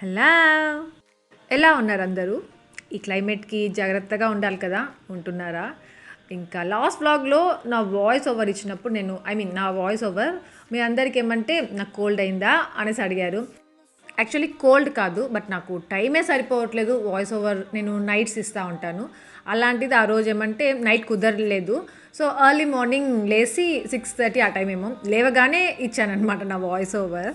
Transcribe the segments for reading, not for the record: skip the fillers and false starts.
Hello, ఎలా ఉన్నారు అందరూ? ఈ క్లైమేట్కి జాగ్రత్తగా ఉండాలి కదా, ఉంటున్నారా? ఇంకా లాస్ట్ వ్లాగ్లో నా వాయిస్ ఓవర్ ఇచ్చినప్పుడు నా వాయిస్ ఓవర్ మీ అందరికి ఏమంటే నాకు కోల్డ్ అయిందా అనేసి అడిగారు. యాక్చువల్లీ కోల్డ్ కాదు, బట్ నాకు టైమే సరిపోవట్లేదు. వాయిస్ ఓవర్ నేను నైట్స్ ఇస్తూ ఉంటాను. అలాంటిది ఆ రోజు ఏమంటే నైట్ కుదరలేదు. సో ఎర్లీ మార్నింగ్ లేచి 6:30 ఆ టైం ఏమో లేవగానే ఇచ్చానమాట నా వాయిస్ ఓవర్.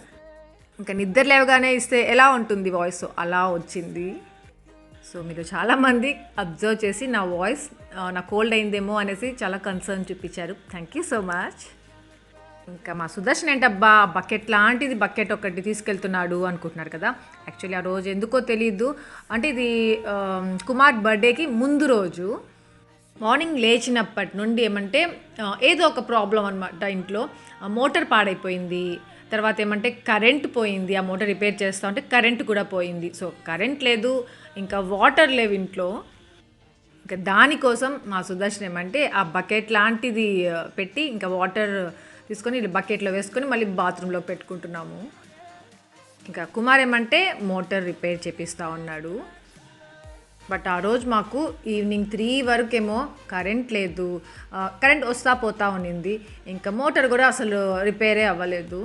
ఇంకా నిద్ర లేవగానే ఇస్తే ఎలా ఉంటుంది వాయిస్, అలా వచ్చింది. సో మీరు చాలామంది అబ్జర్వ్ చేసి నా వాయిస్ నా కోల్డ్ అయిందేమో అనేసి చాలా కన్సర్న్ చూపించారు. Thank you so much. ఇంకా మా సుదర్శన్ ఏంటబ్బా బకెట్ లాంటిది బకెట్ ఒకటి తీసుకెళ్తున్నాడు అనుకుంటున్నారు కదా. యాక్చువల్లీ ఆ రోజు ఎందుకో తెలీదు, అంటే ఇది కుమార్ బర్త్డేకి ముందు రోజు మార్నింగ్ లేచినప్పటి నుండి ఏమంటే ఏదో ఒక ప్రాబ్లం అనమాట. ఇంట్లో మోటార్ పాడైపోయింది, తర్వాత ఏమంటే కరెంట్ పోయింది. ఆ మోటార్ రిపేర్ చేస్తూ ఉంటే కరెంట్ కూడా పోయింది. సో కరెంట్ లేదు, ఇంకా వాటర్ లేవు ఇంట్లో. ఇంకా దానికోసం మా సుదర్శన్ ఏమంటే ఆ బకెట్ లాంటిది పెట్టి ఇంకా వాటర్ తీసుకొని బకెట్లో వేసుకొని మళ్ళీ బాత్రూంలో పెట్టుకుంటున్నాము. ఇంకా కుమార్ ఏమంటే మోటార్ రిపేర్ చేపిస్తూ ఉన్నాడు. బట్ ఆ రోజు మాకు ఈవినింగ్ 3 వరకేమో కరెంట్ లేదు, కరెంట్ వస్తూ పోతూ ఉన్నింది. ఇంకా మోటార్ కూడా అసలు రిపేరే అవ్వలేదు.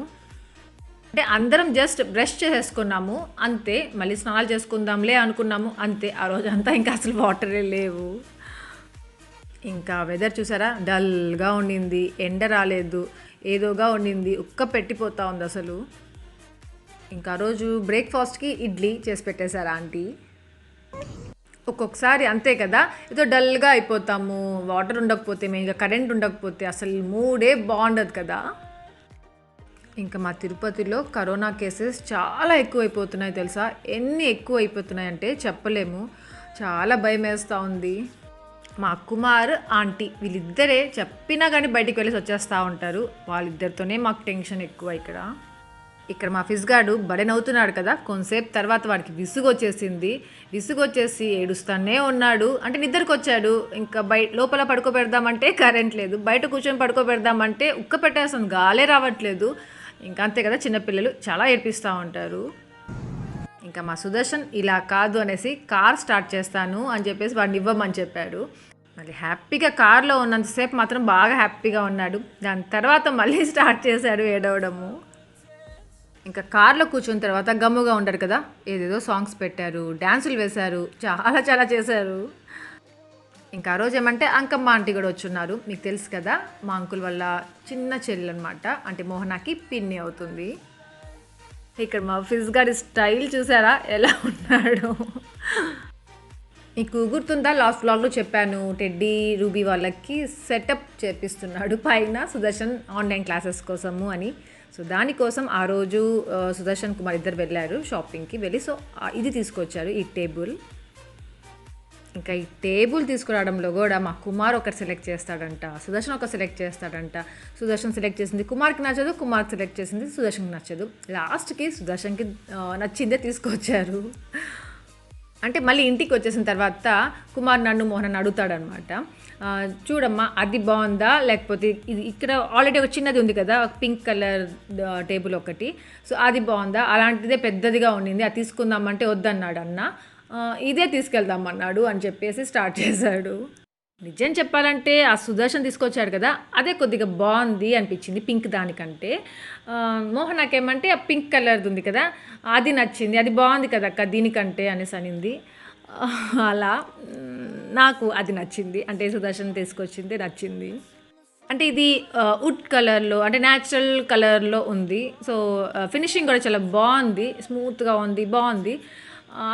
అంటే అందరం జస్ట్ బ్రష్ చేసేసుకున్నాము అంతే, మళ్ళీ స్నానాలు చేసుకుందాంలే అనుకున్నాము అంతే. ఆ రోజు అంతా ఇంకా అసలు వాటరే లేవు. ఇంకా వెదర్ చూసారా, డల్గా ఉండింది, ఎండ రాలేదు, ఏదోగా ఉండింది, ఉక్క పెట్టిపోతూ ఉంది అసలు. ఇంకా ఆ రోజు బ్రేక్ఫాస్ట్కి ఇడ్లీ చేసి పెట్టేశారు ఆంటీ. ఒక్కొక్కసారి అంతే కదా, ఏదో డల్గా అయిపోతాము. వాటర్ ఉండకపోతే, ఇంకా కరెంట్ ఉండకపోతే అసలు మూడే బాగుండదు కదా. ఇంకా మా తిరుపతిలో కరోనా కేసెస్ చాలా ఎక్కువైపోతున్నాయి తెలుసా. ఎన్ని ఎక్కువ అయిపోతున్నాయి అంటే చెప్పలేము. చాలా భయం వేస్తూ ఉంది. మా కుమార్ ఆంటీ వీళ్ళిద్దరే చెప్పినా కానీ బయటికి వెళ్ళేసి వచ్చేస్తూ ఉంటారు. వాళ్ళిద్దరితోనే మాకు టెన్షన్ ఎక్కువ. ఇక్కడ మా ఫిజ్గాడు బడెనవుతున్నాడు కదా. కొంతసేపు తర్వాత వాడికి విసుగొచ్చేసి ఏడుస్తూనే ఉన్నాడు. అంటే నిద్రకు వచ్చాడు. ఇంకా లోపల పడుకోబెడదామంటే కరెంట్ లేదు, బయట కూర్చొని పడుకోబెడదామంటే ఉక్క పెట్టేస్తుంది, గాలే రావట్లేదు. ఇంకా అంతే కదా, చిన్నపిల్లలు చాలా ఏడ్పిస్తూ ఉంటారు. ఇంకా మా సుదర్శన్ ఇలా కాదు అనేసి కార్ స్టార్ట్ చేస్తాను అని చెప్పేసి వాడిని ఇవ్వమని చెప్పాడు. మళ్ళీ హ్యాపీగా కార్లో ఉన్నంతసేపు మాత్రం బాగా హ్యాపీగా ఉన్నాడు. దాని తర్వాత మళ్ళీ స్టార్ట్ చేశాడు ఏడవడము. ఇంకా కార్లో కూర్చున్న తర్వాత గమ్ముగా ఉంటారు కదా, ఏదేదో సాంగ్స్ పెట్టారు, డ్యాన్సులు వేశారు, చాలా చాలా చేశారు. ఇంకా ఆ రోజు ఏమంటే అంకమ్మ ఆంటీ కూడా వచ్చున్నారు. మీకు తెలుసు కదా, మా అంకుల్ వల్ల చిన్న చెల్లి అనమాట. అంటే మోహనాకి పిన్ని అవుతుంది. ఇక్కడ మా ఫిజ్ గారి స్టైల్ చూసారా ఎలా ఉన్నాడు. మీకు గుర్తుందా, లాస్ట్ వ్లాగ్లో చెప్పాను టెడ్డీ రూబీ వాళ్ళకి సెటప్ చేపిస్తున్నాడు పైన సుదర్శన్ ఆన్లైన్ క్లాసెస్ కోసము అని. సో దానికోసం ఆ రోజు సుదర్శన్ కుమార్ ఇద్దరు వెళ్ళారు షాపింగ్కి వెళ్ళి. సో ఇది తీసుకొచ్చారు, ఈ టేబుల్. ఇంకా ఈ టేబుల్ తీసుకురావడంలో కూడా మా కుమార్ ఒకటి సెలెక్ట్ చేస్తాడంట, సుదర్శన్ ఒకటి సెలెక్ట్ చేస్తాడంట. సుదర్శన్ సెలెక్ట్ చేసింది కుమార్కి నచ్చదు, కుమార్ సెలెక్ట్ చేసింది సుదర్శన్కి నచ్చదు. లాస్ట్కి సుదర్శన్కి నచ్చిందే తీసుకొచ్చారు. అంటే మళ్ళీ ఇంటికి వచ్చేసిన తర్వాత కుమార్ నన్ను మోహన్ అడుగుతాడనమాట, చూడమ్మా అది బాగుందా, లేకపోతే ఇది ఇక్కడ ఆల్రెడీ ఒక చిన్నది ఉంది కదా పింక్ కలర్ టేబుల్ ఒకటి, సో అది బాగుందా, అలాంటిదే పెద్దదిగా ఉండింది అది తీసుకుందామంటే వద్దన్నాడు అన్న, ఇదే తీసుకెళ్దామన్నాడు అని చెప్పేసి స్టార్ట్ చేశాడు. నిజం చెప్పాలంటే ఆ సుదర్శన్ తీసుకొచ్చాడు కదా, అదే కొద్దిగా బాగుంది అనిపించింది పింక్ దానికంటే. మోహన్ నాకేమంటే ఆ పింక్ కలర్ది ఉంది కదా అది నచ్చింది, అది బాగుంది కదా అక్క దీనికంటే అనేసి అనింది. అలా నాకు అది నచ్చింది, అంటే సుదర్శన్ తీసుకొచ్చింది నచ్చింది. అంటే ఇది వుడ్ కలర్లో, అంటే న్యాచురల్ కలర్లో ఉంది. సో ఫినిషింగ్ కూడా చాలా బాగుంది, స్మూత్గా ఉంది, బాగుంది,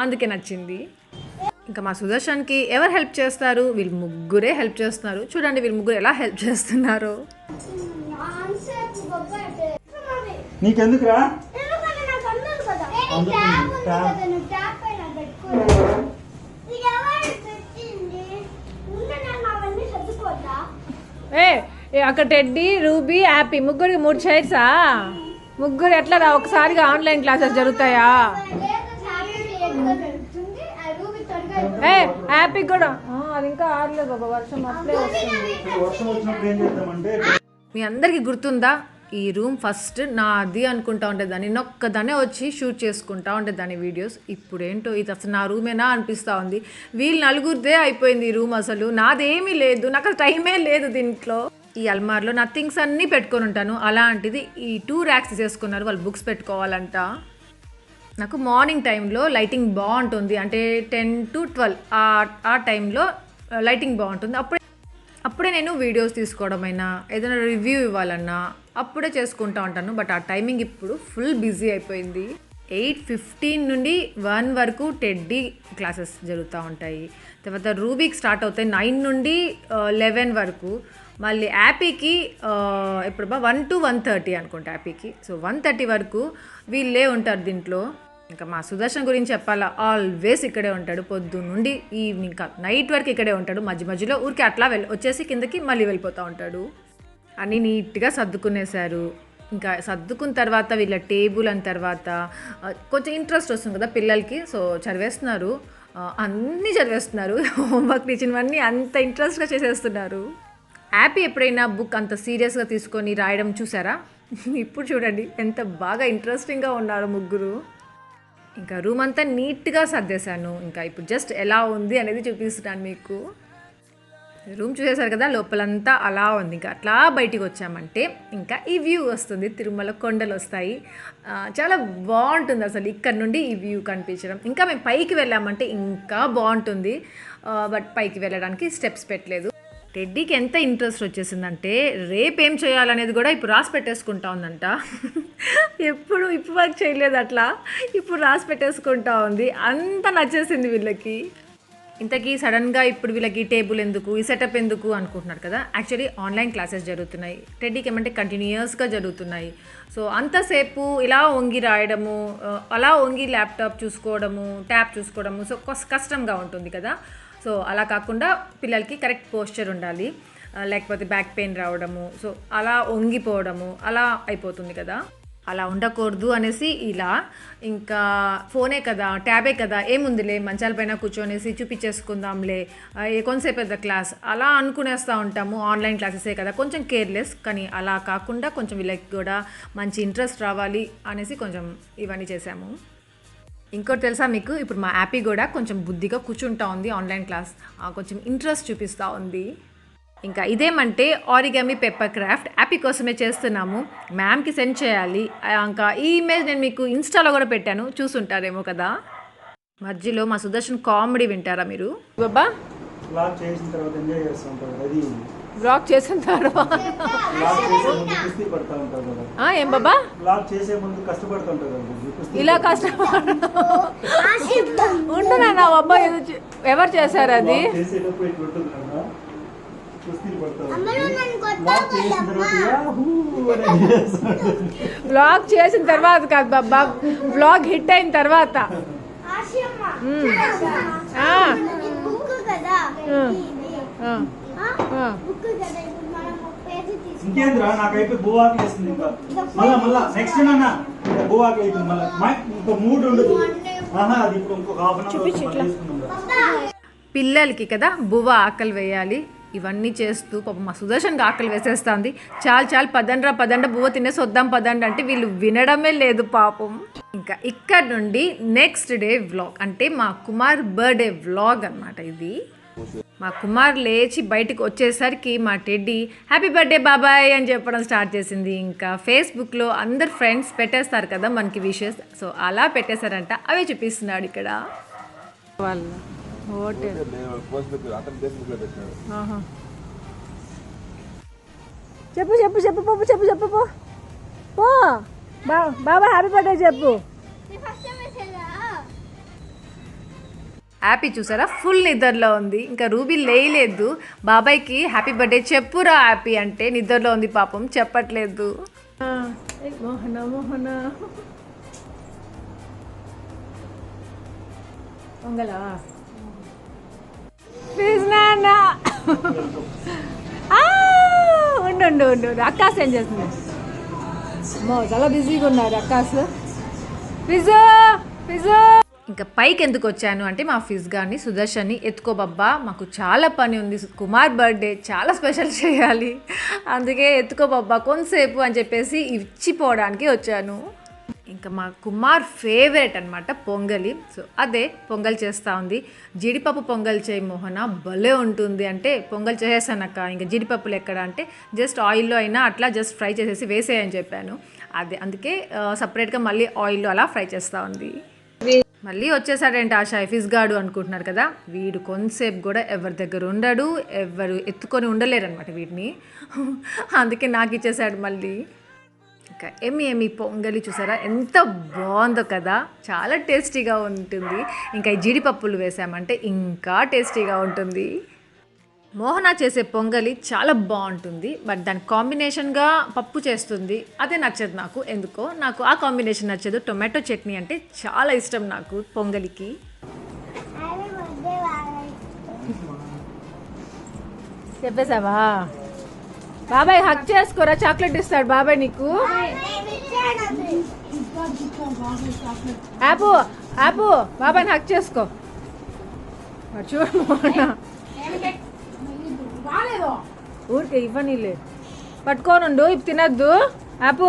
అందుకే నచ్చింది. ఇంకా మా సుదర్శన్కి ఎవరు హెల్ప్ చేస్తారు, వీళ్ళు ముగ్గురే హెల్ప్ చేస్తున్నారు. చూడండి వీళ్ళు ముగ్గురు ఎలా హెల్ప్ చేస్తున్నారు. నీకెందుకురా అక్కడ టెడ్డీ రూబీ హ్యాపీ ముగ్గురికి 3 చైర్సా? ముగ్గురు ఎట్లా రా ఒకసారిగా ఆన్లైన్ క్లాసెస్ జరుగుతాయా? హ్యాపీ కూడా అది ఇంకా ఆడలేదు, ఒక వర్షం అప్పుడే వస్తుంది. వర్షం వచ్చినప్పుడు ఏం చేద్దామంటే, మీ అందరికీ గుర్తుందా ఈ రూమ్ ఫస్ట్ నాది అనుకుంటా ఉండేదాన్ని, నేను ఒక్కదాన్నే వచ్చి షూట్ చేసుకుంటా ఉండేదాన్ని వీడియోస్. ఇప్పుడేంటో ఇది అసలు నా రూమేనా అనిపిస్తూ ఉంది. వీళ్ళు నలుగురిదే అయిపోయింది ఈ రూమ్, అసలు నాదేమీ లేదు, నాకు అసలు టైమే లేదు దీంట్లో. ఈ అల్మార్లో నా థింగ్స్ అన్నీ పెట్టుకొని ఉంటాను, అలాంటిది ఈ 2 ర్యాక్స్ చేసుకున్నారు, వాళ్ళు బుక్స్ పెట్టుకోవాలంట. నాకు మార్నింగ్ టైంలో లైటింగ్ బాగుంటుంది, అంటే 10 to 12 ఆ టైంలో లైటింగ్ బాగుంటుంది. అప్పుడే నేను వీడియోస్ తీసుకోవడమైనా ఏదైనా రివ్యూ ఇవ్వాలన్నా అప్పుడే చేసుకుంటూ ఉంటాను. బట్ ఆ టైమింగ్ ఇప్పుడు ఫుల్ బిజీ అయిపోయింది. 8:15 నుండి 1 వరకు టెడ్డీ క్లాసెస్ జరుగుతూ ఉంటాయి. తర్వాత రూబీకి స్టార్ట్ అవుతాయి 9 నుండి 11 వరకు. మళ్ళీ యాపీకి ఎప్పుడు 1 to 1:30 అనుకుంటా యాపీకి. సో 1:30 వరకు వీళ్ళే ఉంటారు దీంట్లో. ఇంకా మా సుదర్శన్ గురించి చెప్పాలా, ఆల్వేస్ ఇక్కడే ఉంటాడు, పొద్దున్న నుండి ఈవినింగ్ నైట్ వరకు ఇక్కడే ఉంటాడు. మధ్యలో ఊరికి అట్లా వచ్చేసి కిందకి మళ్ళీ వెళ్ళిపోతూ ఉంటాడు. అన్నీ నీట్గా సర్దుకునేశారు. ఇంకా సర్దుకున్న తర్వాత వీళ్ళ టేబుల్ అని తర్వాత కొంచెం ఇంట్రెస్ట్ వస్తుంది కదా పిల్లలకి, సో చదివేస్తున్నారు, అన్నీ చదివేస్తున్నారు. హోంవర్క్ ఇచ్చినవన్నీ అంత ఇంట్రెస్ట్గా చేసేస్తున్నారు. హ్యాపీ ఎప్పుడైనా బుక్ అంత సీరియస్గా తీసుకొని రాయడం చూసారా? ఇప్పుడు చూడండి ఎంత బాగా ఇంట్రెస్టింగ్గా ఉన్నారు ముగ్గురు. ఇంకా రూమ్ అంతా నీట్గా సర్దేశాను. ఇంకా ఇప్పుడు జస్ట్ ఎలా ఉంది అనేది చూపిస్తున్నాను మీకు. రూమ్ చూసేశారు కదా, లోపలంతా అలా ఉంది. ఇంకా అట్లా బయటికి వచ్చామంటే ఇంకా ఈ వ్యూ వస్తుంది, తిరుమల కొండలు వస్తాయి. చాలా బాగుంటుంది అసలు ఇక్కడ నుండి ఈ వ్యూ కనిపించడం. ఇంకా మేము పైకి వెళ్ళామంటే ఇంకా బాగుంటుంది, బట్ పైకి వెళ్ళడానికి స్టెప్స్ పెట్టలేదు. టెడ్డీకి ఎంత ఇంట్రెస్ట్ వచ్చేసిందంటే రేపేం చేయాలనేది కూడా ఇప్పుడు రాసి పెట్టేసుకుంటా ఉందంట. ఇప్పుడు వరకు చేయలేదు అట్లా, ఇప్పుడు రాసి పెట్టేసుకుంటా ఉంది. అంత నచ్చేసింది వీళ్ళకి. ఇంతకీ సడన్గా ఇప్పుడు వీళ్ళకి టేబుల్ ఎందుకు, ఈ సెటప్ ఎందుకు అనుకుంటున్నారు కదా. యాక్చువల్లీ ఆన్లైన్ క్లాసెస్ జరుగుతున్నాయి, టెడ్డీకి ఏమంటే కంటిన్యూస్గా జరుగుతున్నాయి. సో అంతసేపు ఇలా వంగి రాయడము, అలా వంగి ల్యాప్టాప్ చూసుకోవడము, ట్యాబ్ చూసుకోవడము, సో కష్టంగా ఉంటుంది కదా. సో అలా కాకుండా పిల్లలకి కరెక్ట్ పోస్చర్ ఉండాలి, లేకపోతే బ్యాక్ పెయిన్ రావడము, సో అలా వంగిపోవడము అలా అయిపోతుంది కదా. అలా ఉండకూడదు అనేసి ఇలా ఇంకా ఫోనే కదా, ట్యాబే కదా, ఏముందిలే మంచాలపైన కూర్చొనేసి చూపించేసుకుందాంలే, కొంతసేపు పెద్ద క్లాస్ అలా అనుకునేస్తూ ఉంటాము. ఆన్లైన్ క్లాసెసే కదా, కొంచెం కేర్లెస్. కానీ అలా కాకుండా కొంచెం వీళ్ళకి కూడా మంచి ఇంట్రెస్ట్ రావాలి అనేసి కొంచెం ఇవన్నీ చేశాము. ఇంకోటి తెలుసా మీకు, ఇప్పుడు మా యాపీ కూడా కొంచెం బుద్ధిగా కూర్చుంటా ఉంది, ఆన్లైన్ క్లాస్ కొంచెం ఇంట్రెస్ట్ చూపిస్తూ ఉంది. ఇంకా ఇదేమంటే ఆరిగామి పేపర్ క్రాఫ్ట్ యాపీ కోసమే చేస్తున్నాము, మ్యామ్కి సెండ్ చేయాలి. ఇంకా ఈ ఇమేజ్ నేను మీకు ఇన్స్టాలో కూడా పెట్టాను, చూసుంటారేమో కదా. మధ్యలో మా సుదర్శన్ కామెడీ వింటారా మీరు? బాబా బ్లాగ్ చేసిన తర్వాత ఎంజాయ్ చేస్తుంటారు, అది బ్లాగ్ చేసిన తర్వాత ఏం బాబా బ్లాగ్ చేసే ముందు కష్టపడుతుంటారు, ఇలా కష్టపడు ఉండు నాన్న. బాబా ఎవరు చేశారు అది? బ్లాగ్ చేసిన తర్వాత కాదు బాబా, బ్లాగ్ హిట్ అయిన తర్వాత. ఇంకేంద్రా నాకైతే భూవాకి వేస్తుంది. ఇంకా మళ్ళా నెక్స్ట్ నాన్న భూవాకి అవుతుంది, మళ్ళీ ఇంకో 3 ఉండదు. అది ఇప్పుడు ఇంకొక హాఫ్ అన్ అవర్. పిల్లలకి కదా బువ్వ ఆకలి వేయాలి, ఇవన్నీ చేస్తూ పాపం మా సుదర్శన్కి ఆకలి వేసేస్తుంది. చాలు పదండ్రా బువ్వ తినేసి వద్దాం పదండి అంటే వీళ్ళు వినడమే లేదు పాపం. ఇంకా ఇక్కడ నుండి నెక్స్ట్ డే వ్లాగ్, అంటే మా కుమార్ బర్త్డే వ్లాగ్ అన్నమాట ఇది. మా కుమార్ లేచి బయటకు వచ్చేసరికి మా టెడ్డీ హ్యాపీ బర్త్డే బాబాయ్ అని చెప్పడం స్టార్ట్ చేసింది. ఇంకా ఫేస్బుక్లో అందరు ఫ్రెండ్స్ పెట్టేస్తారు కదా మనకి విషెస్, సో అలా పెట్టేశారంట, అవే చూపిస్తున్నాడు ఇక్కడ. చెప్పు బాబా హ్యాపీ బర్త్డే చెప్పు. హ్యాపీ చూసారా ఫుల్ నిద్రలో ఉంది, ఇంకా రూబీ లేయలేదు. బాబాయ్కి హ్యాపీ బర్త్డే చెప్పురా హ్యాపీ అంటే నిద్రలో ఉంది పాపం, చెప్పట్లేదు. మోహన ప్లీజ్ నాన్న ఉండు. అక్కాస్ ఏం చేస్తుంది? చాలా బిజీగా ఉన్నారు అక్కాస్. పిజ్జా ఇంకా పైకి ఎందుకు వచ్చాను అంటే మా ఫిజ్ గారిని సుదర్శన్ని ఎత్తుకోబబ్బా మాకు చాలా పని ఉంది, కుమార్ బర్త్డే చాలా స్పెషల్ చేయాలి, అందుకే ఎత్తుకోబబ్బా కొంతసేపు అని చెప్పేసి ఇచ్చిపోవడానికి వచ్చాను. ఇంకా మా కుమార్ ఫేవరెట్ అనమాట పొంగలి. సో అదే పొంగల్ చేస్తూ ఉంది. జీడిపప్పు పొంగల్ చేయి మోహన, భలే ఉంటుంది అంటే పొంగల్ చేసేసానక్క, ఇంకా జీడిపప్పులు ఎక్కడ అంటే జస్ట్ ఆయిల్లో అయినా అట్లా జస్ట్ ఫ్రై చేసేసి వేసేయని చెప్పాను. అదే అందుకే సపరేట్గా మళ్ళీ ఆయిల్లో అలా ఫ్రై చేస్తూ ఉంది. మళ్ళీ వచ్చేసాడంటే ఆ షైఫీస్ గాడు అనుకుంటున్నారు కదా, వీడు కొంతసేపు కూడా ఎవరి దగ్గర ఉండడు, ఎవరు ఎత్తుకొని ఉండలేరు అనమాట వీడిని. అందుకే నాకు ఇచ్చేసాడు మళ్ళీ. ఇంకా ఏమి పొంగలి చూసారా ఎంత బాగుందో కదా, చాలా టేస్టీగా ఉంటుంది. ఇంకా ఈ జీడిపప్పులు వేసామంటే ఇంకా టేస్టీగా ఉంటుంది. మోహన చేసే పొంగలి చాలా బాగుంటుంది, బట్ దాని కాంబినేషన్గా పప్పు చేస్తుంది, అదే నచ్చదు నాకు. ఎందుకో నాకు ఆ కాంబినేషన్ నచ్చదు. టొమాటో చట్నీ అంటే చాలా ఇష్టం నాకు పొంగలికి. చెప్పేసావా? బాబాయ్ హక్ చేసుకోరా, చాక్లెట్ ఇస్తాడు బాబాయ్ నీకు. ఆపు ఆపు, బాబాయ్ని హక్ చేసుకో. చూడు మోహన ఊరికే ఇవ్వనీలే, పట్టుకోనుండు, ఇప్పుడు తినద్దు. ఆపు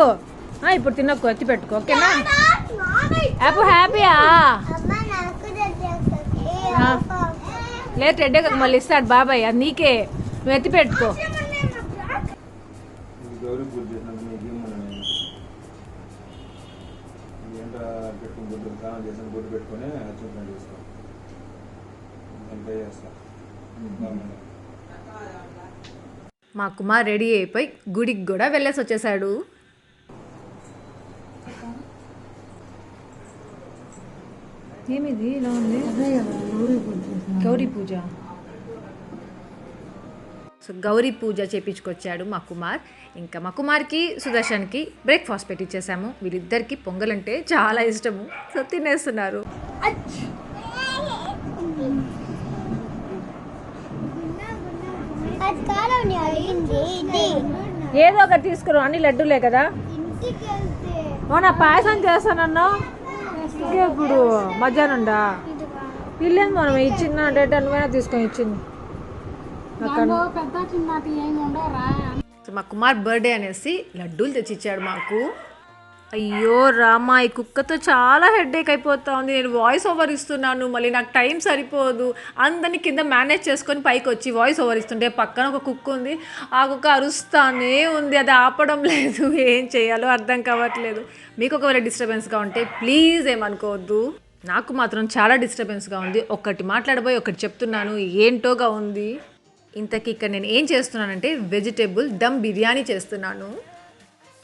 ఇప్పుడు తినక్కు, ఎత్తి పెట్టుకో, ఓకేనా? ఆపు హ్యాపీయా? లేదు రెడ్డే మళ్ళీ ఇస్తాడు బాబాయ్, అది నీకే, నువ్వు ఎత్తి పెట్టుకో. మా కుమార్ రెడీ అయిపోయి గుడికి కూడా వెళ్ళేసి వచ్చేసాడు. ఏమిది ఇలా ఉంది? గౌరీ పూజ. సో గౌరీ పూజ చేయించుకొచ్చాడు మా కుమార్. ఇంకా మా కుమార్కి సుదర్శన్కి బ్రేక్ఫాస్ట్ పెట్టించేసాము. వీళ్ళిద్దరికి పొంగల్ అంటే చాలా ఇష్టము, సో తినేస్తున్నారు. ఏదో ఒకటి తీసుకురా, అన్ని లడ్డూలే కదా. నా పాయసం చేస్తానన్నా ఇప్పుడు మధ్యాహ్నండా పిల్లేదు, మనం ఇచ్చింది డేట్ అనువైనా తీసుకొని ఇచ్చింది. మా కుమార్ బర్త్డే అనేసి లడ్డూలు తెచ్చిచ్చాడు మాకు. అయ్యో రామా, ఈ కుక్కతో చాలా హెడ్ఏక్ అయిపోతా ఉంది. నేను వాయిస్ ఓవర్ ఇస్తున్నాను, మళ్ళీ నాకు టైం సరిపోదు. అందరినీ కింద మేనేజ్ చేసుకొని పైకి వచ్చి వాయిస్ ఓవర్ ఇస్తుంటే పక్కన ఒక కుక్క ఉంది, ఆ కుక్క అరుస్తానే ఉంది, అది ఆపడం లేదు. ఏం చేయాలో అర్థం కావట్లేదు. మీకు ఒకవేళ డిస్టర్బెన్స్గా ఉంటే ప్లీజ్ ఏమనుకోవద్దు. నాకు మాత్రం చాలా డిస్టర్బెన్స్గా ఉంది. ఒకటి మాట్లాడబోయి ఒకటి చెప్తున్నాను, ఏంటోగా ఉంది. ఇంతకీ ఇక్కడ నేను ఏం చేస్తున్నానంటే వెజిటేబుల్ దమ్ బిర్యానీ చేస్తున్నాను.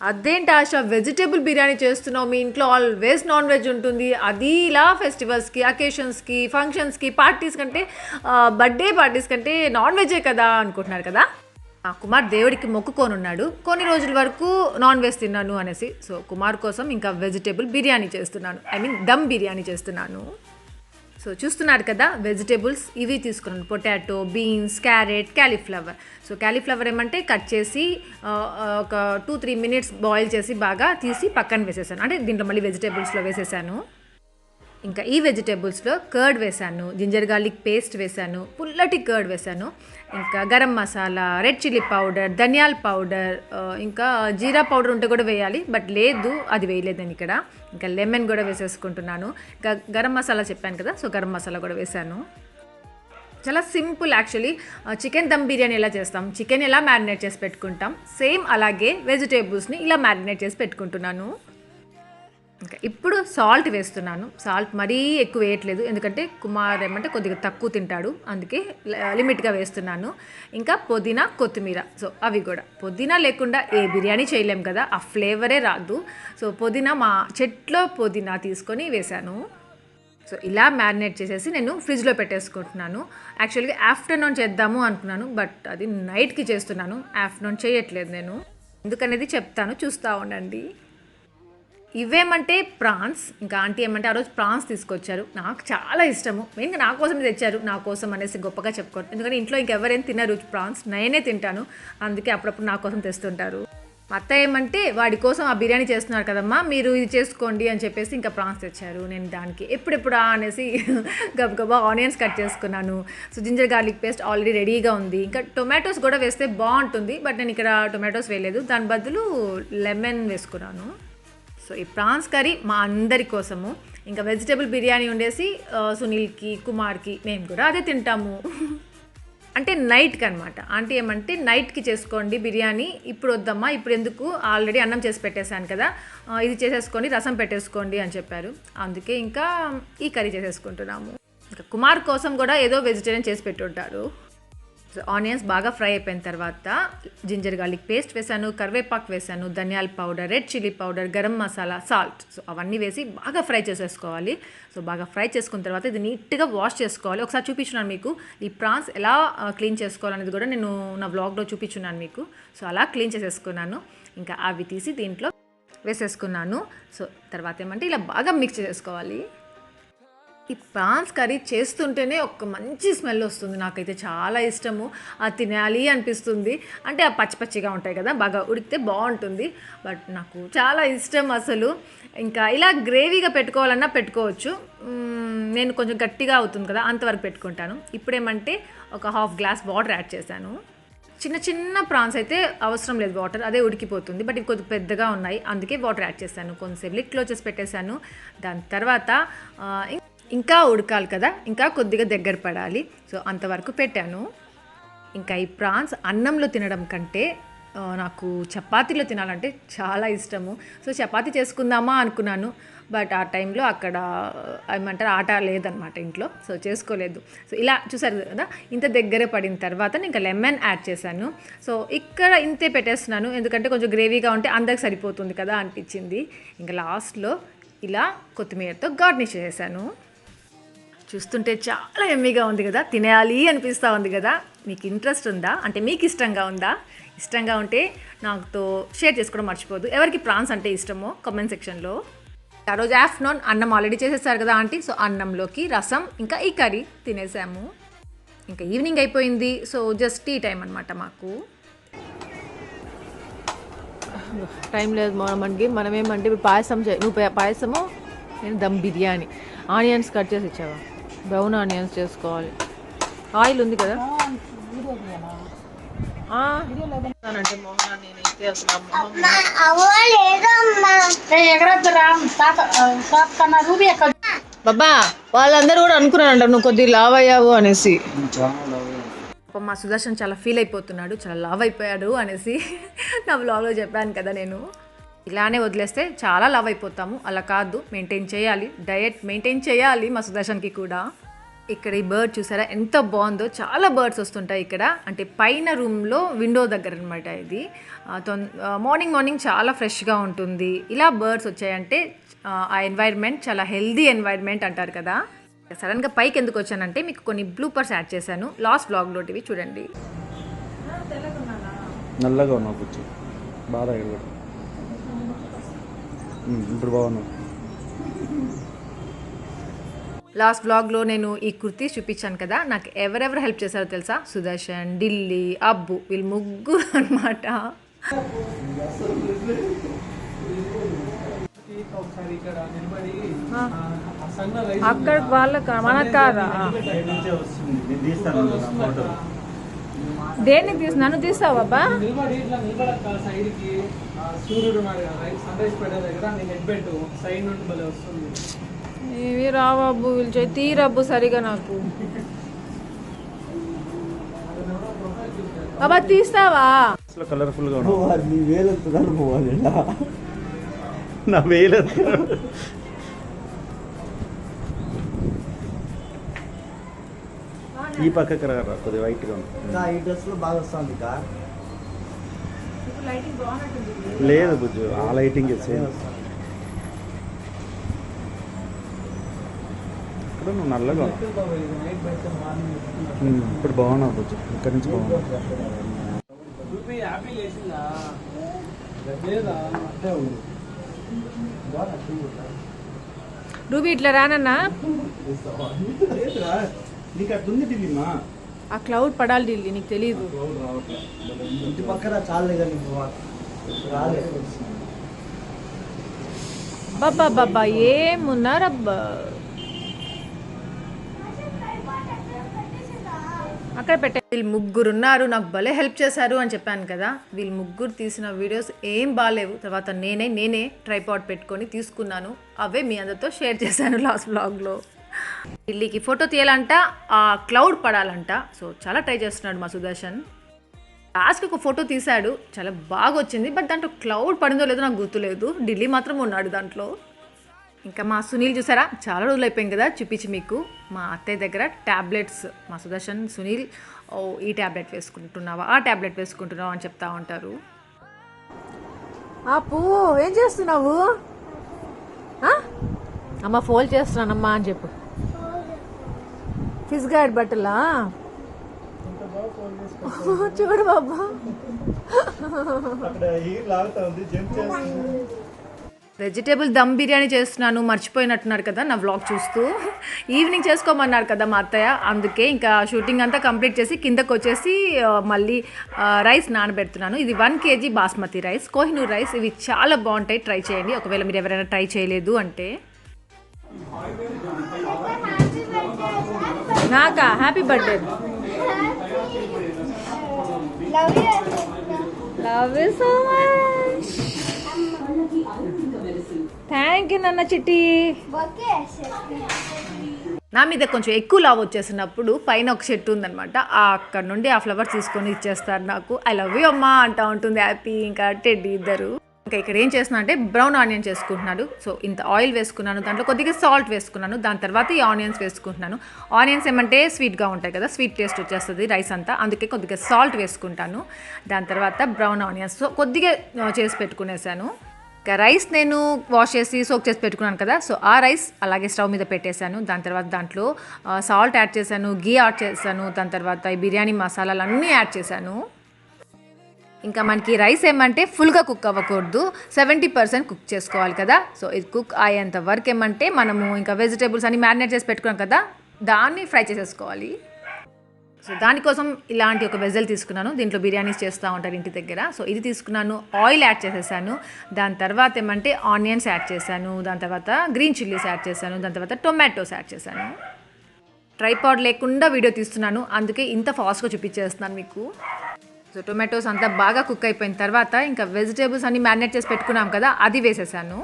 అదేంటి ఆశ, వెజిటేబుల్ బిర్యానీ చేస్తున్నావు? మీ ఇంట్లో ఆల్వేస్ నాన్ వెజ్ ఉంటుంది, అది ఇలా ఫెస్టివల్స్కి, అకేషన్స్కి, ఫంక్షన్స్కి, పార్టీస్ కంటే, బర్త్డే పార్టీస్ కంటే నాన్ వెజే కదా అనుకుంటున్నారు కదా. కుమార్ దేవుడికి మొక్కుకోనున్నాడు, కొన్ని రోజుల వరకు నాన్ వెజ్ తిన్నాను అనేసి. సో కుమార్ కోసం ఇంకా వెజిటేబుల్ బిర్యానీ చేస్తున్నాను, ఐ మీన్ దమ్ బిర్యానీ చేస్తున్నాను. సో చూస్తున్నారు కదా వెజిటేబుల్స్ ఇవి తీసుకున్నాను, potato, beans, carrot, cauliflower. So cauliflower ఏమంటే కట్ చేసి ఒక 2-3 మినిట్స్ బాయిల్ చేసి బాగా తీసి పక్కన వేసేసాను, అంటే దీంట్లో మళ్ళీ వెజిటేబుల్స్లో వేసేసాను. ఇంకా ఈ వెజిటేబుల్స్లో కర్డ్ వేసాను, జింజర్ గార్లిక్ పేస్ట్ వేసాను, పుల్లటి కర్డ్ వేసాను, ఇంకా garam masala, red chilli powder, ధనియాల పౌడర్, ఇంకా జీరా పౌడర్ ఉంటే కూడా వేయాలి, బట్ లేదు అది వేయలేదు నేను ఇక్కడ. ఇంకా లెమన్ కూడా వేసేసుకుంటున్నాను. ఇంకా గరం మసాలా చెప్పాను కదా, సో గరం మసాలా కూడా వేసాను. చాలా simple actually. Chicken dum biryani ఎలా చేస్తాం, చికెన్ ఎలా మ్యారినేట్ చేసి పెట్టుకుంటాం, సేమ్ అలాగే వెజిటేబుల్స్ని ఇలా మ్యారినేట్ చేసి పెట్టుకుంటున్నాను. ఇంకా ఇప్పుడు సాల్ట్ వేస్తున్నాను. సాల్ట్ మరీ ఎక్కువ వేయట్లేదు, ఎందుకంటే కుమార్ ఏమంటే కొద్దిగా తక్కువ తింటాడు, అందుకే లిమిట్గా వేస్తున్నాను. ఇంకా పుదీనా, కొత్తిమీర. సో అవి కూడా, పుదీనా లేకుండా ఏ బిర్యానీ చేయలేం కదా, ఆ ఫ్లేవరే రాదు. సో పుదీనా మా చెట్లో పుదీనా తీసుకొని వేశాను. సో ఇలా మ్యారినేట్ చేసేసి నేను ఫ్రిడ్జ్లో పెట్టేసుకుంటున్నాను. యాక్చువల్గా ఆఫ్టర్నూన్ చేద్దాము అనుకున్నాను, బట్ అది నైట్కి చేస్తున్నాను, ఆఫ్టర్నూన్ చేయట్లేదు నేను. ఎందుకనేది చెప్తాను, చూస్తూ ఉండండి. ఇవేమంటే ప్రాన్స్. ఇంకా ఆంటీ ఏమంటే ఆ రోజు ప్రాన్స్ తీసుకొచ్చారు, నాకు చాలా ఇష్టము, మెయిన్గా నా కోసమే తెచ్చారు, నా కోసం అనేసి గొప్పగా చెప్పుకోరు, ఎందుకంటే ఇంట్లో ఇంకెవరేం తినరు ప్రాన్స్, నేనే తింటాను, అందుకే అప్పుడప్పుడు నా కోసం తెస్తుంటారు. మా అత్త ఏమంటే వాడి కోసం ఆ బిర్యానీ చేస్తున్నారు కదమ్మా, మీరు ఇది చేసుకోండి అని చెప్పేసి ఇంకా ప్రాన్స్ తెచ్చారు. నేను దానికి ఎప్పుడెప్పుడా అనేసి గబగబా ఆనియన్స్ కట్ చేసుకున్నాను. So ginger garlic paste already రెడీగా ఉంది. ఇంకా టొమాటోస్ కూడా వేస్తే బాగుంటుంది, బట్ నేను ఇక్కడ టొమాటోస్ వేయలేదు, దాని బదులు లెమన్ వేసుకున్నాను. సో ఈ ప్రాన్స్ కర్రీ మా అందరి కోసము. ఇంకా వెజిటేబుల్ బిర్యానీ ఉండేసి సునీల్కి, కుమార్కి, మేము కూడా అదే తింటాము. అంటే నైట్కి అనమాట. ఆంటీ ఏమంటే నైట్కి చేసుకోండి బిర్యానీ, ఇప్పుడు వద్దమ్మా, ఇప్పుడు ఎందుకు, ఆల్రెడీ అన్నం చేసి పెట్టేశాను కదా, ఇది చేసేసుకోండి, రసం పెట్టేసుకోండి అని చెప్పారు. అందుకే ఇంకా ఈ కర్రీ చేసేసుకుంటున్నాము. ఇంకా కుమార్ కోసం కూడా ఏదో వెజిటేరియన్ చేసి పెట్టుంటారు. సో ఆనియన్స్ బాగా ఫ్రై అయిపోయిన తర్వాత జింజర్ గార్లిక్ పేస్ట్ వేసాను, కరివేపాకు వేసాను, ధనియాల powder, red chilli powder, garam masala, salt, so అవన్నీ వేసి బాగా ఫ్రై చేసేసుకోవాలి. సో బాగా ఫ్రై చేసుకున్న తర్వాత ఇది నీట్గా వాష్ చేసుకోవాలి. ఒకసారి చూపించున్నాను మీకు ఈ ప్రాన్స్ ఎలా క్లీన్ చేసుకోవాలనేది కూడా నేను నా వ్లాగ్లో చూపించున్నాను మీకు. సో అలా క్లీన్ చేసేసుకున్నాను. ఇంకా అవి తీసి దీంట్లో వేసేసుకున్నాను. సో తర్వాత ఏమంటే ఇలా బాగా మిక్స్ చేసుకోవాలి. ఈ ప్రాన్స్ కర్రీ చేస్తుంటేనే ఒక మంచి స్మెల్ వస్తుంది, నాకైతే చాలా ఇష్టము. అది తినాలి అనిపిస్తుంది. అంటే ఆ పచ్చి పచ్చిగా ఉంటాయి కదా, బాగా ఉడికితే బాగుంటుంది, బట్ నాకు చాలా ఇష్టం అసలు. ఇంకా ఇలా గ్రేవీగా పెట్టుకోవాలన్నా పెట్టుకోవచ్చు, నేను కొంచెం గట్టిగా అవుతుంది కదా అంతవరకు పెట్టుకుంటాను. ఇప్పుడేమంటే ఒక హాఫ్ గ్లాస్ వాటర్ యాడ్ చేశాను. చిన్న చిన్న ప్రాన్స్ అయితే అవసరం లేదు వాటర్, అదే ఉడికిపోతుంది, బట్ ఇవి కొద్దిగా పెద్దగా ఉన్నాయి అందుకే వాటర్ యాడ్ చేశాను. కొంచెంసేపు లిడ్ క్లోజ్ చేసి పెట్టేశాను. దాని తర్వాత ఇంకా ఉడకాలి కదా, ఇంకా కొద్దిగా దగ్గర పడాలి, సో అంతవరకు పెట్టాను. ఇంకా ఈ ప్రాన్స్ అన్నంలో తినడం కంటే నాకు చపాతీలో తినాలంటే చాలా ఇష్టము. సో చపాతీ చేసుకుందామా అనుకున్నాను, బట్ ఆ టైంలో అక్కడ ఏమంటారు ఆట లేదనమాట ఇంట్లో, సో చేసుకోలేదు. సో ఇలా చూసారు కదా, ఇంత దగ్గర పడిన తర్వాత నేను ఇంకా లెమన్ యాడ్ చేశాను. సో ఇక్కడ ఇంతే పెట్టేస్తున్నాను, ఎందుకంటే కొంచెం గ్రేవీగా ఉంటే అందరికి సరిపోతుంది కదా అనిపించింది. ఇంకా లాస్ట్లో ఇలా కొత్తిమీరతో గార్నిష్ చేశాను. చూస్తుంటే చాలా ఎమ్మీగా ఉంది కదా, తినేయాలి అనిపిస్తూ ఉంది కదా. మీకు ఇంట్రెస్ట్ ఉందా, అంటే మీకు ఇష్టంగా ఉందా? ఇష్టంగా ఉంటే నాతో షేర్ చేసుకోవడం మర్చిపోదు. ఎవరికి ప్రాన్స్ అంటే ఇష్టమో కామెంట్ సెక్షన్లో. ఆ రోజు ఆఫ్టర్నూన్ అన్నం ఆల్రెడీ చేసేసారు కదా ఆంటీ, సో అన్నంలోకి రసం ఇంకా ఈ కర్రీ తినేసాము. ఇంకా ఈవినింగ్ అయిపోయింది, సో జస్ట్ టీ టైం అనమాట మాకు. టైం లేదు మనకి, మనం ఏమంటే ఇప్పుడు పాయసం నువ్వు పాయసము, నేను దమ్ బిర్యానీ. ఆనియన్స్ కట్ చేసి ఇచ్చావా? బ్రౌన్ ఆనియన్స్ చేసుకోవాలి. ఆయిల్ ఉంది కదా అంటే మోహన నేనైతే అసలు బాబా వాళ్ళందరూ కూడా అనుకున్నారంట నువ్వు కొద్దిగా లావ్ అయ్యావు అనేసి. మా సుదర్శన్ చాలా ఫీల్ అయిపోతున్నాడు, చాలా లావ్ అయిపోయాడు అనేసి నా వ్లాగ్లో చెప్పాను కదా నేను. ఇలానే వదిలేస్తే చాలా లావ్ అయిపోతాము, అలా కాదు, మెయింటైన్ చేయాలి, డయట్ మెయింటైన్ చేయాలి మా సుదర్శన్కి కూడా. ఇక్కడ ఈ బర్డ్ చూసారా ఎంత బాగుందో, చాలా బర్డ్స్ వస్తుంటాయి ఇక్కడ, అంటే పైన రూమ్లో విండో దగ్గర అనమాట ఇది. మార్నింగ్ చాలా ఫ్రెష్గా ఉంటుంది. ఇలా బర్డ్స్ వచ్చాయంటే ఆ ఎన్వైర్న్మెంట్ చాలా హెల్దీ ఎన్వైర్న్మెంట్ అంటారు కదా. సడన్గా పైకి ఎందుకు వచ్చానంటే మీకు కొన్ని బ్లూపర్స్ యాడ్ చేశాను లాస్ట్ వ్లాగ్లోటివి చూడండి. నల్లగా ఉన్నావు కూర్చో, బాగా ఇప్పుడు బాగున్నావు. లాస్ట్ వ్లాగ్లో నేను ఈ కుర్తీ చూపించాను కదా, నాకు ఎవరెవరు హెల్ప్ చేశారో తెలుసా? సుదర్శన్, ఢిల్లీ, అబ్బు, వీళ్ళు ముగ్గురు అనమాట. అక్కడ వాళ్ళకి మనకు కాదా? దేనికి తీసి నన్ను తీస్తావు బాబా? ఏవి రావబ్బు, వీళ్ళు తీరబ్బు సరిగా నాకు. బాబా తీస్తావా? కలర్ఫుల్ గా నా వేలు ఈ పక్కకి రా, కొద్దిగా వైట్ గా ఈ డ్రెస్ లో బాగా వస్తుంది లేదు బుజ్జు, ఆ లైటింగ్ సేమ్. ఇక్కడ నువ్వు నల్లగా ఇప్పుడు బాగున్నావు బుజ్జు, ఇక్కడ నుంచి బాగున్నావు. రూబీ ఇట్లా రానన్నా, నీకు అట్లుంది ఢిల్లీమా, ఆ క్లౌడ్ పడాలి ఢిల్లీ, నీకు తెలీదు. ఇంటి పక్కన చాలా రాలేదు. బాబా బాబా ఏమున్నారబ్బా అక్కడ పెట్టే. వీళ్ళు ముగ్గురు ఉన్నారు, నాకు భలే హెల్ప్ చేశారు అని చెప్పాను కదా. వీళ్ళు ముగ్గురు తీసిన వీడియోస్ ఏం బాగాలేవు. తర్వాత నేనే ట్రైపాడ్ పెట్టుకొని తీసుకున్నాను. అవే మీ అందరితో షేర్ చేశాను లాస్ట్ వ్లాగ్లో. ఢిల్లీకి ఫోటో తీయాలంట, ఆ క్లౌడ్ పడాలంట. సో చాలా ట్రై చేస్తున్నాడు మా సుదర్శన్. లాస్ట్కి ఒక ఫోటో తీశాడు, చాలా బాగా వచ్చింది. బట్ దాంట్లో క్లౌడ్ పడిందో లేదో నాకు గుర్తులేదు. ఢిల్లీ మాత్రం ఉన్నాడు దాంట్లో. ఇంకా మా సునీల్ చూసారా, చాలా రోజులు అయిపోయింది కదా చూపించి మీకు. మా అత్తయ్య దగ్గర ట్యాబ్లెట్స్, మా సుదర్శన్ సునీల్ ఈ ట్యాబ్లెట్ వేసుకుంటున్నావా, ఆ ట్యాబ్లెట్ వేసుకుంటున్నావా అని చెప్తా ఉంటారు. ఆపు, ఏం చేస్తున్నావు? అమ్మ ఫోల్డ్ చేస్తున్నానమ్మా అని చెప్పు. ఫిజ్ గార్డ్ బట్టలా చూడు బాబా. అక్కడ హీర్ లాగుతా ఉంది, జంప్ చేస్తుంది. వెజిటేబుల్ దమ్ బిర్యానీ చేస్తున్నాను, మర్చిపోయినట్టున్నారు కదా నా వ్లాగ్ చూస్తూ. ఈవినింగ్ చేసుకోమన్నారు కదా మా అత్తయ్య, అందుకే ఇంకా షూటింగ్ అంతా కంప్లీట్ చేసి కిందకు వచ్చేసి మళ్ళీ రైస్ నానబెడుతున్నాను. ఇది 1 kg basmati rice, Kohinoor rice. ఇవి చాలా బాగుంటాయి, ట్రై చేయండి ఒకవేళ మీరు ఎవరైనా ట్రై చేయలేదు అంటే. నాకా happy birthday. Love you so much. Thank you నాన్న చిట్టి. నా మీద కొంచెం ఎక్కువ లావ్ వచ్చేసినప్పుడు పైన ఒక చెట్టు ఉందనమాట, అక్కడ నుండి ఆ ఫ్లవర్స్ తీసుకొని ఇచ్చేస్తారు నాకు. ఐ లవ్ యూ అమ్మా అంటా ఉంటుంది హ్యాపీ, ఇంకా టెడ్డీ ఇద్దరు. ఇంకా ఇక్కడ ఏం చేస్తున్నా అంటే బ్రౌన్ ఆనియన్ చేసుకుంటున్నాను. సో ఇంత ఆయిల్ వేసుకున్నాను, దాంట్లో కొద్దిగా సాల్ట్ వేసుకున్నాను, దాని తర్వాత ఈ ఆనియన్స్ వేసుకుంటున్నాను. ఆనియన్స్ ఏమంటే స్వీట్గా ఉంటాయి కదా, స్వీట్ టేస్ట్ వచ్చేస్తుంది రైస్ అంతా, అందుకే కొద్దిగా సాల్ట్ వేసుకుంటాను. దాని తర్వాత బ్రౌన్ ఆనియన్స్ కొద్దిగా చేసి పెట్టుకునేసాను. ఇంకా రైస్ నేను వాష్ చేసి సోక్ చేసి పెట్టుకున్నాను కదా, సో ఆ రైస్ అలాగే స్టవ్ మీద పెట్టేశాను. దాని తర్వాత దాంట్లో సాల్ట్ యాడ్ చేశాను, గీ యాడ్ చేశాను, దాని తర్వాత ఈ బిర్యానీ మసాలాలు అన్నీ యాడ్ చేశాను. ఇంకా మనకి రైస్ ఏమంటే ఫుల్గా కుక్ అవ్వకూడదు, 70% కుక్ చేసుకోవాలి కదా. సో ఇది కుక్ అయ్యేంత వరకు ఏమంటే మనము ఇంకా వెజిటేబుల్స్ అన్ని మ్యారినేట్ చేసి పెట్టుకున్నాం కదా, దాన్ని ఫ్రై చేసేసుకోవాలి. సో దానికోసం ఇలాంటి ఒక వెజల్ తీసుకున్నాను, దీంట్లో బిర్యానీస్ చేస్తూ ఉంటారు ఇంటి దగ్గర. సో ఇది తీసుకున్నాను, ఆయిల్ యాడ్ చేసేసాను. దాని తర్వాత ఏమంటే ఆనియన్స్ యాడ్ చేశాను, దాని తర్వాత గ్రీన్ చిల్లీస్ యాడ్ చేశాను, దాని తర్వాత టొమాటోస్ యాడ్ చేశాను. ట్రైపాడ్ లేకుండా వీడియో తీస్తున్నాను, అందుకే ఇంత ఫాస్ట్గా చూపించేస్తున్నాను మీకు. సో టొమాటోస్ అంతా బాగా కుక్ అయిపోయిన తర్వాత ఇంకా వెజిటేబుల్స్ అన్ని మ్యారినేట్ చేసి పెట్టుకున్నాం కదా, అది వేసేసాను.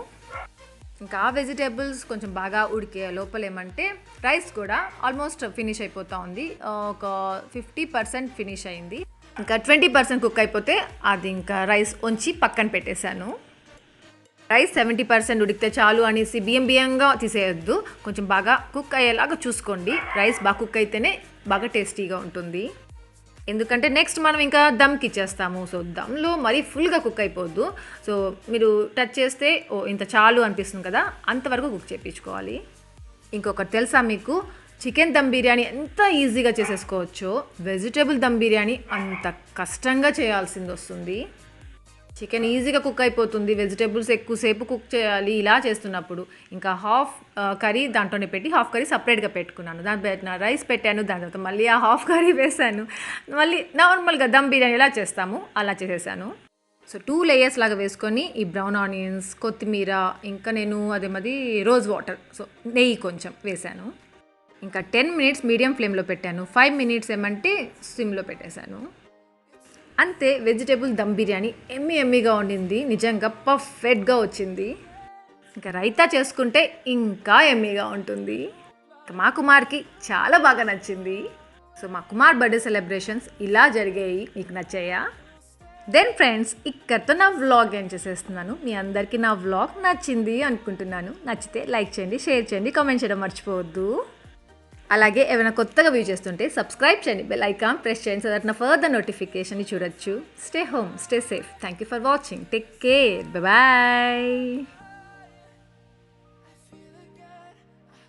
ఇంకా ఆ వెజిటేబుల్స్ కొంచెం బాగా ఉడికే లోపల ఏమంటే రైస్ కూడా ఆల్మోస్ట్ ఫినిష్ అయిపోతూ ఉంది, ఒక 50% ఫినిష్ అయింది. ఇంకా 20% కుక్ అయిపోతే అది ఇంకా రైస్ ఉంచి పక్కన పెట్టేశాను. రైస్ 70% ఉడికితే చాలు అనేసి బియ్యంగా తీసేయొద్దు, కొంచెం బాగా కుక్ అయ్యేలాగా చూసుకోండి. రైస్ బాగా కుక్ అయితేనే బాగా టేస్టీగా ఉంటుంది. ఎందుకంటే నెక్స్ట్ మనం ఇంకా దమ్కి ఇచ్చేస్తాము. సో దమ్లో మరీ ఫుల్గా కుక్ అయిపోద్దు. సో మీరు టచ్ చేస్తే ఇంత చాలు అనిపిస్తుంది కదా, అంతవరకు కుక్ చేయించుకోవాలి. ఇంకొకటి తెలుసా మీకు, చికెన్ దమ్ బిర్యానీ ఎంత ఈజీగా చేసేసుకోవచ్చో వెజిటేబుల్ దమ్ బిర్యానీ అంత కష్టంగా చేయాల్సింది వస్తుంది. చికెన్ ఈజీగా కుక్ అయిపోతుంది, వెజిటేబుల్స్ ఎక్కువసేపు కుక్ చేయాలి ఇలా చేస్తున్నప్పుడు. ఇంకా హాఫ్ కర్రీ దాంట్లోనే పెట్టి హాఫ్ కర్రీ సపరేట్గా పెట్టుకున్నాను. దాని పెట్టిన రైస్ పెట్టాను, దాని తర్వాత మళ్ళీ ఆ హాఫ్ కర్రీ వేసాను. మళ్ళీ నార్మల్గా దమ్ బిర్యానీ ఎలా చేస్తాము అలా చేసేసాను. సో 2 లేయర్స్ లాగా వేసుకొని ఈ బ్రౌన్ ఆనియన్స్, కొత్తిమీర, ఇంకా నేను అదేమది రోజ్ వాటర్, సో నెయ్యి కొంచెం వేసాను. ఇంకా 10 minutes మీడియం ఫ్లేమ్లో పెట్టాను, 5 minutes ఏమంటే సిమ్లో పెట్టేశాను. అంతే, వెజిటేబుల్ దమ్ బిర్యానీ ఎమ్మీగా ఉండింది, నిజంగా పర్ఫెక్ట్గా వచ్చింది. ఇంకా రైతా చేసుకుంటే ఇంకా ఎమ్మీగా ఉంటుంది. మా కుమార్కి చాలా బాగా నచ్చింది. సో మా కుమార్ బర్త్డే సెలబ్రేషన్స్ ఇలా జరిగాయి, మీకు నచ్చాయా? దెన్ ఫ్రెండ్స్, ఇక్కడితో నా వ్లాగ్ ఏం చేసేస్తున్నాను. మీ అందరికీ నా వ్లాగ్ నచ్చింది అనుకుంటున్నాను. నచ్చితే లైక్ చేయండి, షేర్ చేయండి, కామెంట్ చేయడం మర్చిపోవద్దు. అలాగే ఏమైనా కొత్తగా వ్యూ చేస్తుంటే సబ్స్క్రైబ్ చేయండి, బెల్ ఐకాన్ ప్రెస్ చేయండి, సో దట్ నా ఫర్దర్ నోటిఫికేషన్ చూడొచ్చు. Stay home, stay safe. Thank you for watching. Take care, bye.